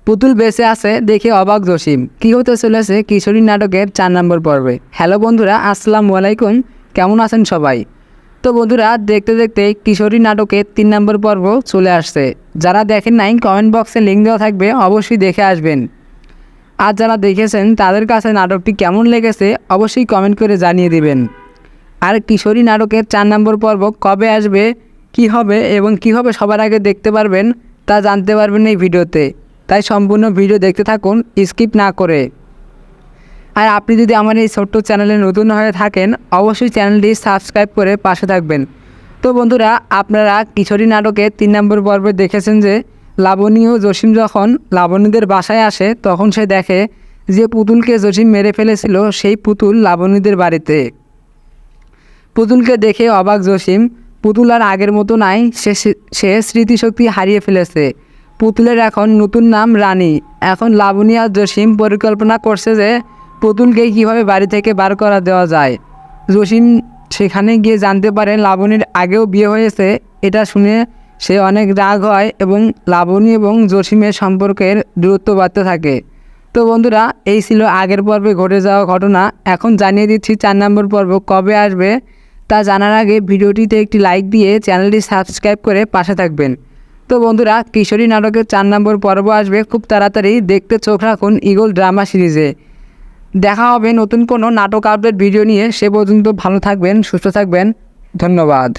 পুতুল বেঁচে আছে দেখে অবাক জসিম। কী হতে চলেছে কিশোরী নাটকের 4 নম্বর পর্বে। হ্যালো বন্ধুরা, আসসালামু আলাইকুম। কেমন আছেন সবাই? তো বন্ধুরা, দেখতে দেখতে কিশোরী নাটকের 3 নম্বর পর্ব চলে আসছে। যারা দেখেন নাই, কমেন্ট বক্সে লিঙ্ক দেওয়া থাকবে, অবশ্যই দেখে আসবেন। আর যারা দেখেছেন তাদের কাছে নাটকটি কেমন লেগেছে অবশ্যই কমেন্ট করে জানিয়ে দিবেন। আর কিশোরী নাটকের 4 নম্বর পর্ব কবে আসবে, কি হবে এবং কীভাবে সবার আগে দেখতে পারবেন তা জানতে পারবেন এই ভিডিওতে। তাই সম্পূর্ণ ভিডিও দেখতে থাকুন, স্কিপ না করে। আর আপনি যদি আমার এই ছোট্ট চ্যানেলে নতুন হয়ে থাকেন, অবশ্যই চ্যানেলটি সাবস্ক্রাইব করে পাশে থাকবেন। তো বন্ধুরা, আপনারা কিশোরী নাটকের 3 নম্বর পর্বে দেখেছেন যে লাবণী ও জসিম যখন লাবণীদের বাসায় আসে, তখন সে দেখে যে পুতুলকে জসিম মেরে ফেলেছিল সেই পুতুল লাবণীদের বাড়িতে। পুতুলকে দেখে অবাক জসিম। পুতুল আর আগের মতো নাই, সে স্মৃতিশক্তি হারিয়ে ফেলেছে। পুতুলের এখন নতুন নাম রানী। এখন লাবণী আর জসিম পরিকল্পনা করছে যে পুতুলকে কীভাবে বাড়ি থেকে বার করা দেওয়া যায়। জসিম সেখানে গিয়ে জানতে পারে লাবণীর আগেও বিয়ে হয়েছে। এটা শুনে সে অনেক রাগ হয় এবং লাবণী এবং জসিমের সম্পর্কের দূরত্ব বাড়তে থাকে। তো বন্ধুরা, এই ছিল আগের পর্বে ঘটে যাওয়া ঘটনা। এখন জানিয়ে দিচ্ছি 4 নম্বর পর্ব কবে আসবে। তা জানার আগে ভিডিওটিতে একটি লাইক দিয়ে চ্যানেলটি সাবস্ক্রাইব করে পাশে থাকবেন। তো বন্ধুরা, কিশোরী নাটকের 4 নম্বর পর্ব আসবে খুব তাড়াতাড়ি। দেখতে চোখ রাখুন ঈগল ড্রামা সিরিজে। দেখা হবে নতুন কোনো নাটক আপডেট ভিডিও নিয়ে। সে পর্যন্ত ভালো থাকবেন, সুস্থ থাকবেন। ধন্যবাদ।